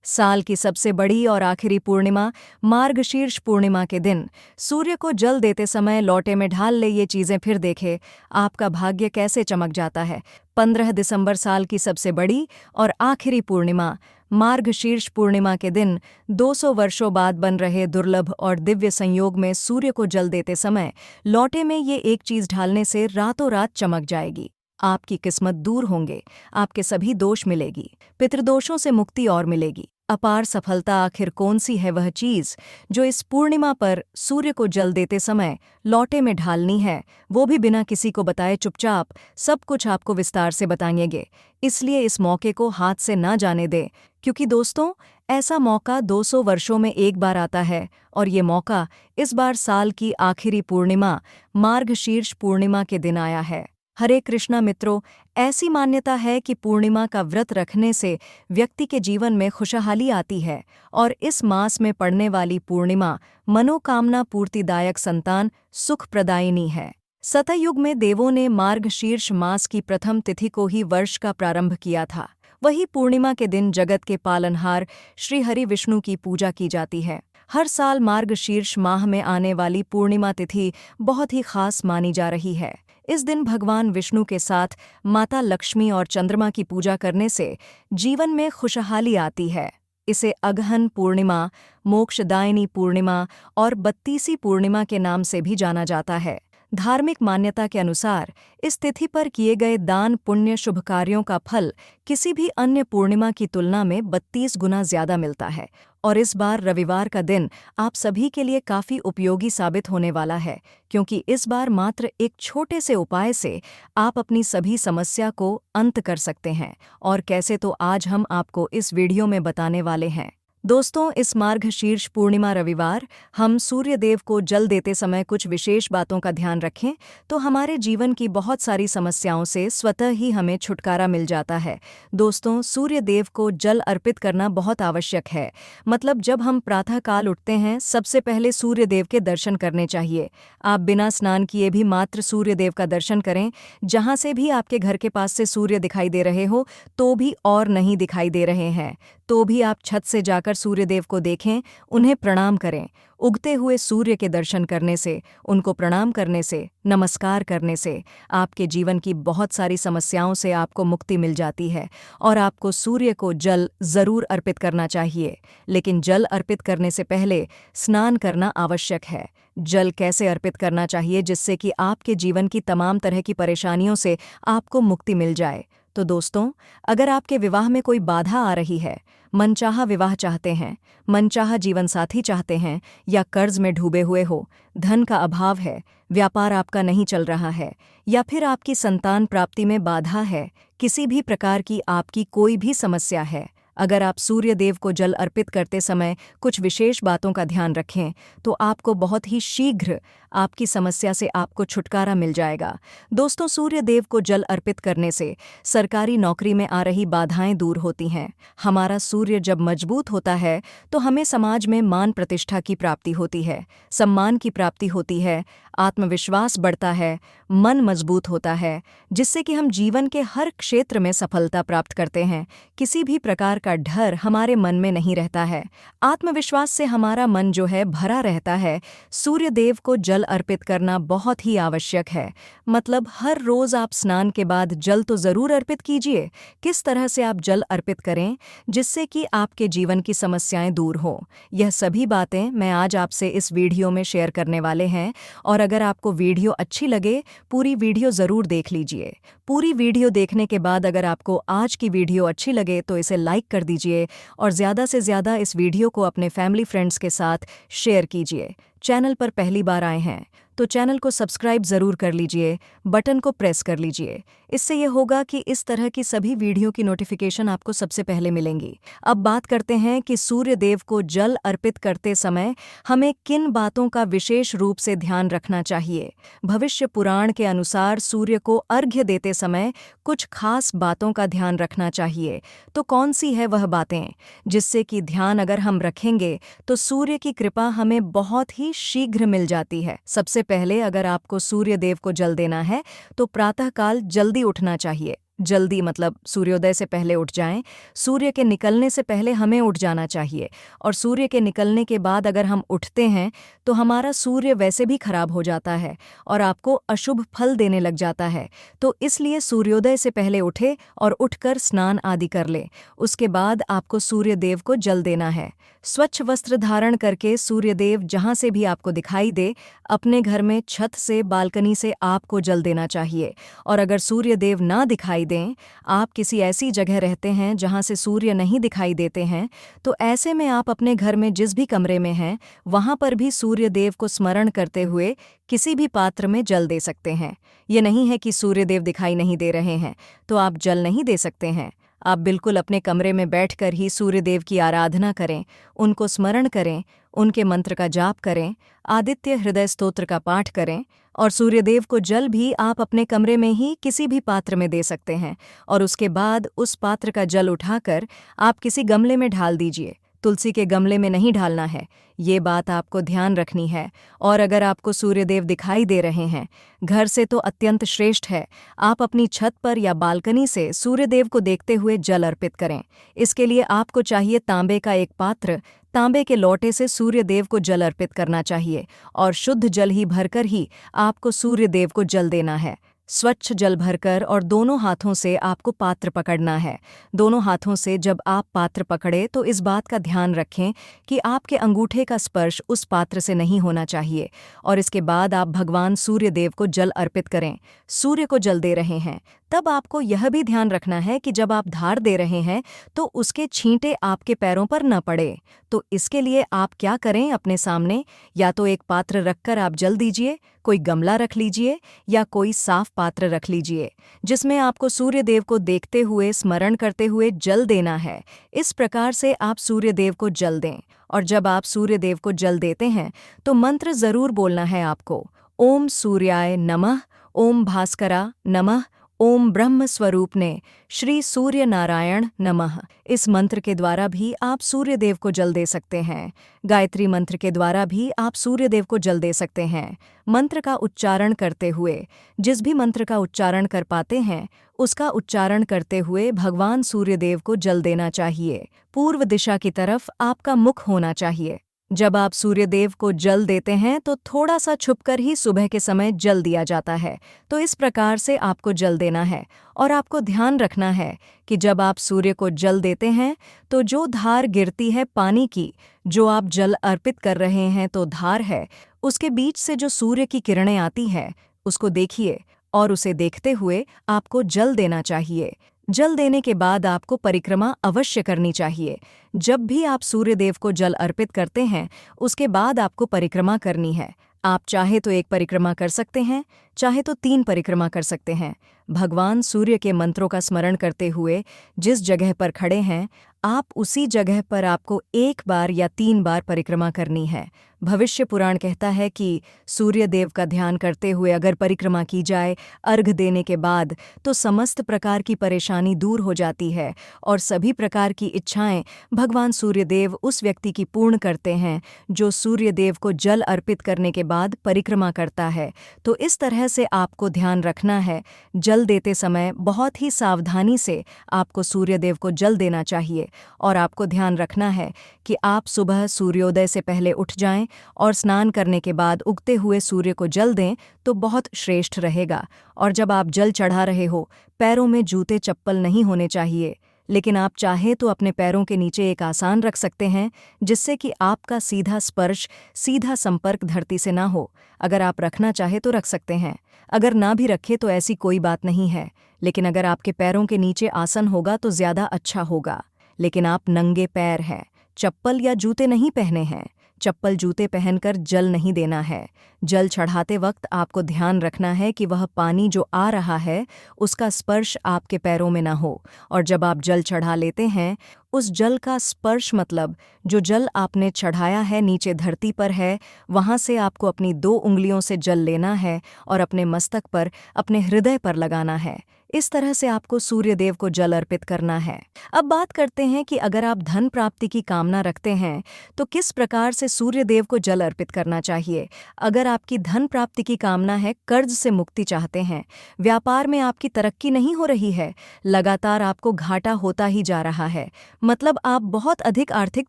साल की सबसे बड़ी और आखिरी पूर्णिमा मार्गशीर्ष पूर्णिमा के दिन सूर्य को जल देते समय लोटे में ढाल ले ये चीजें फिर देखे आपका भाग्य कैसे चमक जाता है। 15 दिसंबर साल की सबसे बड़ी और आखिरी पूर्णिमा मार्गशीर्ष पूर्णिमा के दिन 200 वर्षों बाद बन रहे दुर्लभ और दिव्य संयोग में सूर्य को जल देते समय लोटे में ये एक चीज ढालने से रातों रात चमक जाएगी। आपकी किस्मत दूर होंगे, आपके सभी दोष मिलेगी, पितृदोषों से मुक्ति और मिलेगी। अपार सफलता आखिर कौन सी है वह चीज जो इस पूर्णिमा पर सूर्य को जल देते समय लोटे में ढालनी है, वो भी बिना किसी को बताए चुपचाप सब कुछ आपको विस्तार से बताएंगे। इसलिए इस मौके को हाथ से ना जाने दें, क्योंकि दोस्तों ऐसा मौका 200 वर्षों में एक बार आता है और ये मौका इस बार साल की आखिरी पूर्णिमा मार्गशीर्ष पूर्णिमा के दिन आया है। हरे कृष्णा मित्रों, ऐसी मान्यता है कि पूर्णिमा का व्रत रखने से व्यक्ति के जीवन में खुशहाली आती है और इस मास में पड़ने वाली पूर्णिमा मनोकामना पूर्तिदायक संतान सुख प्रदायिनी है। सतयुग में देवों ने मार्गशीर्ष मास की प्रथम तिथि को ही वर्ष का प्रारंभ किया था। वही पूर्णिमा के दिन जगत के पालनहार श्री हरि विष्णु की पूजा की जाती है। हर साल मार्गशीर्ष माह में आने वाली पूर्णिमा तिथि बहुत ही खास मानी जा रही है। इस दिन भगवान विष्णु के साथ माता लक्ष्मी और चंद्रमा की पूजा करने से जीवन में खुशहाली आती है। इसे अगहन पूर्णिमा, मोक्षदायिनी पूर्णिमा और 32वीं पूर्णिमा के नाम से भी जाना जाता है। धार्मिक मान्यता के अनुसार इस तिथि पर किए गए दान पुण्य शुभ कार्यों का फल किसी भी अन्य पूर्णिमा की तुलना में 32 गुना ज्यादा मिलता है। और इस बार रविवार का दिन आप सभी के लिए काफी उपयोगी साबित होने वाला है, क्योंकि इस बार मात्र एक छोटे से उपाय से आप अपनी सभी समस्या को अंत कर सकते हैं। और कैसे, तो आज हम आपको इस वीडियो में बताने वाले हैं। दोस्तों, इस मार्गशीर्ष पूर्णिमा रविवार हम सूर्यदेव को जल देते समय कुछ विशेष बातों का ध्यान रखें तो हमारे जीवन की बहुत सारी समस्याओं से स्वतः ही हमें छुटकारा मिल जाता है। दोस्तों, सूर्यदेव को जल अर्पित करना बहुत आवश्यक है। मतलब जब हम प्रातःकाल उठते हैं, सबसे पहले सूर्यदेव के दर्शन करने चाहिए। आप बिना स्नान किए भी मात्र सूर्यदेव का दर्शन करें। जहाँ से भी आपके घर के पास से सूर्य दिखाई दे रहे हो तो भी, और नहीं दिखाई दे रहे हैं तो भी आप छत से जाकर सूर्यदेव को देखें, उन्हें प्रणाम करें। उगते हुए सूर्य के दर्शन करने से, उनको प्रणाम करने से, नमस्कार करने से आपके जीवन की बहुत सारी समस्याओं से आपको मुक्ति मिल जाती है। और आपको सूर्य को जल जरूर अर्पित करना चाहिए, लेकिन जल अर्पित करने से पहले स्नान करना आवश्यक है। जल कैसे अर्पित करना चाहिए जिससे कि आपके जीवन की तमाम तरह की परेशानियों से आपको मुक्ति मिल जाए? तो दोस्तों, अगर आपके विवाह में कोई बाधा आ रही है, मनचाहा विवाह चाहते हैं, मनचाहा जीवनसाथी चाहते हैं, या कर्ज में डूबे हुए हो, धन का अभाव है, व्यापार आपका नहीं चल रहा है, या फिर आपकी संतान प्राप्ति में बाधा है, किसी भी प्रकार की आपकी कोई भी समस्या है, अगर आप सूर्यदेव को जल अर्पित करते समय कुछ विशेष बातों का ध्यान रखें तो आपको बहुत ही शीघ्र आपकी समस्या से आपको छुटकारा मिल जाएगा। दोस्तों, सूर्यदेव को जल अर्पित करने से सरकारी नौकरी में आ रही बाधाएं दूर होती हैं। हमारा सूर्य जब मजबूत होता है तो हमें समाज में मान प्रतिष्ठा की प्राप्ति होती है, सम्मान की प्राप्ति होती है, आत्मविश्वास बढ़ता है, मन मजबूत होता है, जिससे कि हम जीवन के हर क्षेत्र में सफलता प्राप्त करते हैं। किसी भी प्रकार का डर हमारे मन में नहीं रहता है। आत्मविश्वास से हमारा मन जो है भरा रहता है। सूर्यदेव को जल अर्पित करना बहुत ही आवश्यक है। मतलब हर रोज आप स्नान के बाद जल तो जरूर अर्पित कीजिए। किस तरह से आप जल अर्पित करें जिससे कि आपके जीवन की समस्याएं दूर हो, यह सभी बातें मैं आज आपसे इस वीडियो में शेयर करने वाले हैं। और अगर आपको वीडियो अच्छी लगे, पूरी वीडियो जरूर देख लीजिए। पूरी वीडियो देखने के बाद अगर आपको आज की वीडियो अच्छी लगे तो इसे लाइक कर दीजिए और ज़्यादा से ज़्यादा इस वीडियो को अपने फैमिली फ्रेंड्स के साथ शेयर कीजिए। चैनल पर पहली बार आए हैं तो चैनल को सब्सक्राइब ज़रूर कर लीजिए, बटन को प्रेस कर लीजिए। इससे ये होगा कि इस तरह की सभी वीडियो की नोटिफिकेशन आपको सबसे पहले मिलेंगी। अब बात करते हैं कि सूर्यदेव को जल अर्पित करते समय हमें किन बातों का विशेष रूप से ध्यान रखना चाहिए। भविष्य पुराण के अनुसार सूर्य को अर्घ्य देते समय कुछ खास बातों का ध्यान रखना चाहिए। तो कौन सी है वह बातें जिससे कि ध्यान अगर हम रखेंगे तो सूर्य की कृपा हमें बहुत ही शीघ्र मिल जाती है। सबसे पहले अगर आपको सूर्यदेव को जल देना है तो प्रातःकाल जल्दी उठना चाहिए। जल्दी मतलब सूर्योदय से पहले उठ जाएं। सूर्य के निकलने से पहले हमें उठ जाना चाहिए, और सूर्य के निकलने के बाद अगर हम उठते हैं तो हमारा सूर्य वैसे भी खराब हो जाता है और आपको अशुभ फल देने लग जाता है। तो इसलिए सूर्योदय से पहले उठे और उठकर स्नान आदि कर ले। उसके बाद आपको सूर्य देव को जल देना है। स्वच्छ वस्त्र धारण करके सूर्यदेव जहां से भी आपको दिखाई दे, अपने घर में छत से, बालकनी से आपको जल देना चाहिए। और अगर सूर्यदेव ना दिखाई दें, आप किसी ऐसी जगह रहते हैं जहां से सूर्य नहीं दिखाई देते हैं, तो ऐसे में आप अपने घर में जिस भी कमरे में हैं वहां पर भी सूर्यदेव को स्मरण करते हुए किसी भी पात्र में जल दे सकते हैं। ये नहीं है कि सूर्यदेव दिखाई नहीं दे रहे हैं तो आप जल नहीं दे सकते हैं। आप बिल्कुल अपने कमरे में बैठकर ही सूर्यदेव की आराधना करें, उनको स्मरण करें, उनके मंत्र का जाप करें, आदित्य हृदय स्तोत्र का पाठ करें। और सूर्यदेव को जल भी आप अपने कमरे में ही किसी भी पात्र में दे सकते हैं, और उसके बाद उस पात्र का जल उठाकर आप किसी गमले में ढाल दीजिए। तुलसी के गमले में नहीं ढालना है, ये बात आपको ध्यान रखनी है। और अगर आपको सूर्यदेव दिखाई दे रहे हैं घर से तो अत्यंत श्रेष्ठ है, आप अपनी छत पर या बालकनी से सूर्यदेव को देखते हुए जल अर्पित करें। इसके लिए आपको चाहिए तांबे का एक पात्र, तांबे के लोटे से सूर्यदेव को जल अर्पित करना चाहिए, और शुद्ध जल ही भरकर ही आपको सूर्यदेव को जल देना है। स्वच्छ जल भरकर और दोनों हाथों से आपको पात्र पकड़ना है। दोनों हाथों से जब आप पात्र पकड़े तो इस बात का ध्यान रखें कि आपके अंगूठे का स्पर्श उस पात्र से नहीं होना चाहिए। और इसके बाद आप भगवान सूर्यदेव को जल अर्पित करें। सूर्य को जल दे रहे हैं तब आपको यह भी ध्यान रखना है कि जब आप धार दे रहे हैं तो उसके छींटे आपके पैरों पर न पड़े। तो इसके लिए आप क्या करें, अपने सामने या तो एक पात्र रखकर आप जल दीजिए, कोई गमला रख लीजिए या कोई साफ पात्र रख लीजिए जिसमें आपको सूर्यदेव को देखते हुए, स्मरण करते हुए जल देना है। इस प्रकार से आप सूर्यदेव को जल दें। और जब आप सूर्यदेव को जल देते हैं तो मंत्र जरूर बोलना है आपको। ओम सूर्याय नमः, ओम भास्करा नमः, ओम ब्रह्म स्वरूपने श्री सूर्य नारायण नमः। इस मंत्र के द्वारा भी आप सूर्यदेव को जल दे सकते हैं। गायत्री मंत्र के द्वारा भी आप सूर्यदेव को जल दे सकते हैं। मंत्र का उच्चारण करते हुए, जिस भी मंत्र का उच्चारण कर पाते हैं उसका उच्चारण करते हुए भगवान सूर्यदेव को जल देना चाहिए। पूर्व दिशा की तरफ आपका मुख होना चाहिए। जब आप सूर्यदेव को जल देते हैं तो थोड़ा सा छुपकर ही सुबह के समय जल दिया जाता है। तो इस प्रकार से आपको जल देना है। और आपको ध्यान रखना है कि जब आप सूर्य को जल देते हैं तो जो धार गिरती है पानी की, जो आप जल अर्पित कर रहे हैं तो धार है, उसके बीच से जो सूर्य की किरणें आती है उसको देखिए और उसे देखते हुए आपको जल देना चाहिए। जल देने के बाद आपको परिक्रमा अवश्य करनी चाहिए। जब भी आप सूर्यदेव को जल अर्पित करते हैं उसके बाद आपको परिक्रमा करनी है। आप चाहे तो एक परिक्रमा कर सकते हैं, चाहे तो 3 परिक्रमा कर सकते हैं। भगवान सूर्य के मंत्रों का स्मरण करते हुए जिस जगह पर खड़े हैं आप उसी जगह पर आपको 1 बार या 3 बार परिक्रमा करनी है। भविष्य पुराण कहता है कि सूर्यदेव का ध्यान करते हुए अगर परिक्रमा की जाए अर्घ देने के बाद तो समस्त प्रकार की परेशानी दूर हो जाती है और सभी प्रकार की इच्छाएं भगवान सूर्यदेव उस व्यक्ति की पूर्ण करते हैं जो सूर्यदेव को जल अर्पित करने के बाद परिक्रमा करता है। तो इस तरह से आपको ध्यान रखना है, जल देते समय बहुत ही सावधानी से आपको सूर्यदेव को जल देना चाहिए। और आपको ध्यान रखना है कि आप सुबह सूर्योदय से पहले उठ जाएं और स्नान करने के बाद उगते हुए सूर्य को जल दें तो बहुत श्रेष्ठ रहेगा। और जब आप जल चढ़ा रहे हो पैरों में जूते चप्पल नहीं होने चाहिए, लेकिन आप चाहे तो अपने पैरों के नीचे एक आसन रख सकते हैं जिससे कि आपका सीधा स्पर्श, सीधा संपर्क धरती से ना हो। अगर आप रखना चाहे तो रख सकते हैं, अगर ना भी रखे तो ऐसी कोई बात नहीं है। लेकिन अगर आपके पैरों के नीचे आसन होगा तो ज़्यादा अच्छा होगा। लेकिन आप नंगे पैर हैं, चप्पल या जूते नहीं पहने हैं। चप्पल जूते पहनकर जल नहीं देना है। जल चढ़ाते वक्त आपको ध्यान रखना है कि वह पानी जो आ रहा है उसका स्पर्श आपके पैरों में ना हो। और जब आप जल चढ़ा लेते हैं उस जल का स्पर्श मतलब जो जल आपने चढ़ाया है नीचे धरती पर है, वहाँ से आपको अपनी 2 उंगलियों से जल लेना है और अपने मस्तक पर, अपने हृदय पर लगाना है। इस तरह से आपको सूर्यदेव को जल अर्पित करना है। अब बात करते हैं कि अगर आप धन प्राप्ति की कामना रखते हैं तो किस प्रकार से सूर्यदेव को जल अर्पित करना चाहिए। अगर आपकी धन प्राप्ति की कामना है, कर्ज से मुक्ति चाहते हैं, व्यापार में आपकी तरक्की नहीं हो रही है, लगातार आपको घाटा होता ही जा रहा है, मतलब आप बहुत अधिक आर्थिक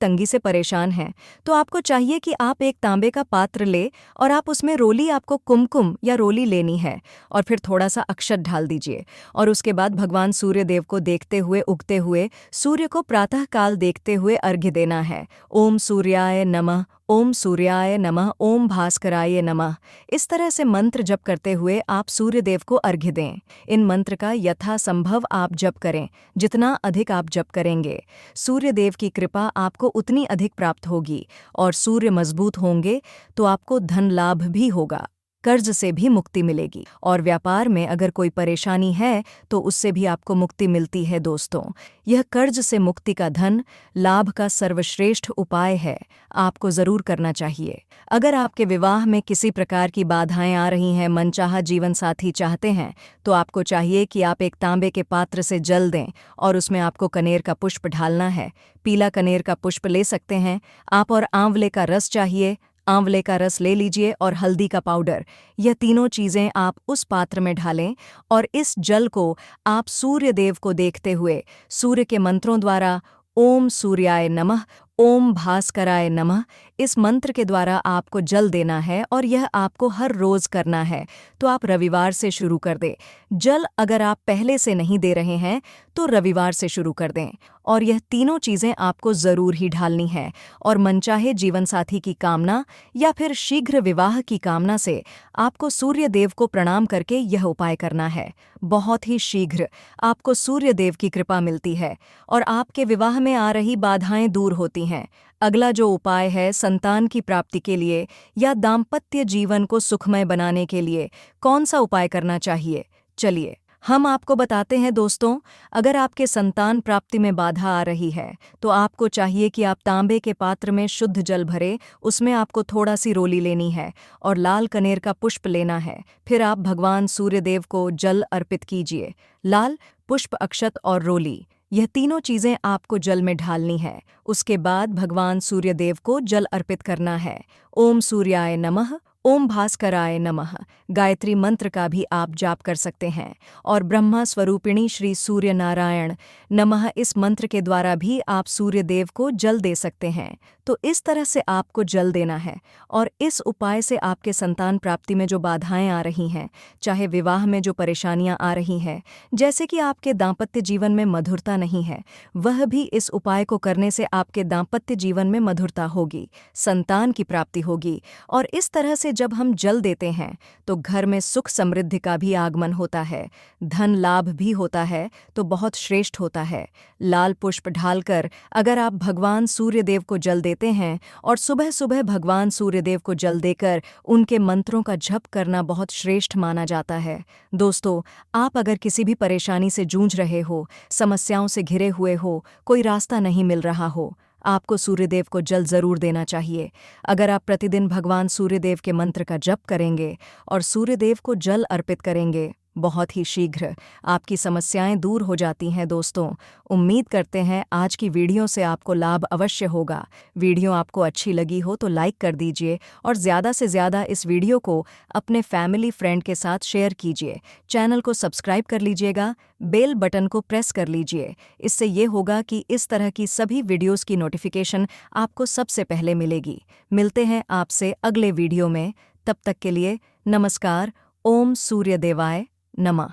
तंगी से परेशान हैं, तो आपको चाहिए कि आप एक तांबे का पात्र ले और आप उसमें रोली, आपको कुमकुम या रोली लेनी है और फिर थोड़ा सा अक्षत ढाल दीजिए और उसके बाद भगवान सूर्यदेव को देखते हुए, उगते हुए सूर्य को प्रातः काल देखते हुए अर्घ्य देना है। ओम सूर्याय नमः, ओम सूर्याय नमः, ओम भास्कराय नमः। इस तरह से मंत्र जप करते हुए आप सूर्यदेव को अर्घ्य दें। इन मंत्र का यथासंभव आप जप करें। जितना अधिक आप जप करेंगे, सूर्यदेव की कृपा आपको उतनी अधिक प्राप्त होगी और सूर्य मजबूत होंगे तो आपको धन लाभ भी होगा, कर्ज से भी मुक्ति मिलेगी और व्यापार में अगर कोई परेशानी है तो उससे भी आपको मुक्ति मिलती है। दोस्तों, यह कर्ज से मुक्ति का, धन लाभ का सर्वश्रेष्ठ उपाय है, आपको जरूर करना चाहिए। अगर आपके विवाह में किसी प्रकार की बाधाएं आ रही हैं, मनचाहा जीवन साथी चाहते हैं, तो आपको चाहिए कि आप एक तांबे के पात्र से जल दें और उसमें आपको कनेर का पुष्प ढालना है। पीला कनेर का पुष्प ले सकते हैं आप, और आंवले का रस चाहिए, आंवले का रस ले लीजिए और हल्दी का पाउडर, यह तीनों चीज़ें आप उस पात्र में ढालें और इस जल को आप सूर्यदेव को देखते हुए सूर्य के मंत्रों द्वारा ओम सूर्याय नमः, ओम भास्कराय नमः, इस मंत्र के द्वारा आपको जल देना है और यह आपको हर रोज करना है। तो आप रविवार से शुरू कर दें। जल अगर आप पहले से नहीं दे रहे हैं तो रविवार से शुरू कर दें और यह तीनों चीज़ें आपको ज़रूर ही ढालनी है। और मनचाहे जीवनसाथी की कामना या फिर शीघ्र विवाह की कामना से आपको सूर्यदेव को प्रणाम करके यह उपाय करना है। बहुत ही शीघ्र आपको सूर्यदेव की कृपा मिलती है और आपके विवाह में आ रही बाधाएं दूर होती हैं। अगला जो उपाय है संतान की प्राप्ति के लिए या दाम्पत्य जीवन को सुखमय बनाने के लिए, कौन सा उपाय करना चाहिए, चलिए हम आपको बताते हैं। दोस्तों, अगर आपके संतान प्राप्ति में बाधा आ रही है तो आपको चाहिए कि आप तांबे के पात्र में शुद्ध जल भरें, उसमें आपको थोड़ा सी रोली लेनी है और लाल कनेर का पुष्प लेना है। फिर आप भगवान सूर्यदेव को जल अर्पित कीजिए। लाल पुष्प, अक्षत और रोली, यह तीनों चीज़ें आपको जल में ढालनी है। उसके बाद भगवान सूर्यदेव को जल अर्पित करना है। ओम सूर्याय नमः, ओम भास्कराय नमः गायत्री मंत्र का भी आप जाप कर सकते हैं और ब्रह्मा स्वरूपिणी श्री सूर्य नारायण नमः, इस मंत्र के द्वारा भी आप सूर्यदेव को जल दे सकते हैं। तो इस तरह से आपको जल देना है और इस उपाय से आपके संतान प्राप्ति में जो बाधाएं आ रही हैं, चाहे विवाह में जो परेशानियां आ रही हैं, जैसे कि आपके दाम्पत्य जीवन में मधुरता नहीं है, वह भी इस उपाय को करने से आपके दाम्पत्य जीवन में मधुरता होगी, संतान की प्राप्ति होगी। और इस तरह से जब हम जल देते हैं तो घर में सुख समृद्धि का भी आगमन होता है, धन लाभ भी होता है, तो बहुत श्रेष्ठ होता है। लाल पुष्प ढालकर अगर आप भगवान सूर्यदेव को जल देते हैं और सुबह सुबह भगवान सूर्यदेव को जल देकर उनके मंत्रों का जप करना बहुत श्रेष्ठ माना जाता है। दोस्तों, आप अगर किसी भी परेशानी से जूझ रहे हो, समस्याओं से घिरे हुए हो, कोई रास्ता नहीं मिल रहा हो, आपको सूर्यदेव को जल जरूर देना चाहिए। अगर आप प्रतिदिन भगवान सूर्यदेव के मंत्र का जप करेंगे और सूर्यदेव को जल अर्पित करेंगे, बहुत ही शीघ्र आपकी समस्याएं दूर हो जाती हैं। दोस्तों, उम्मीद करते हैं आज की वीडियो से आपको लाभ अवश्य होगा। वीडियो आपको अच्छी लगी हो तो लाइक कर दीजिए और ज़्यादा से ज़्यादा इस वीडियो को अपने फैमिली फ्रेंड के साथ शेयर कीजिए। चैनल को सब्सक्राइब कर लीजिएगा, बेल बटन को प्रेस कर लीजिए। इससे ये होगा कि इस तरह की सभी वीडियोस की नोटिफिकेशन आपको सबसे पहले मिलेगी। मिलते हैं आपसे अगले वीडियो में, तब तक के लिए नमस्कार। ओम सूर्यदेवाय नमः।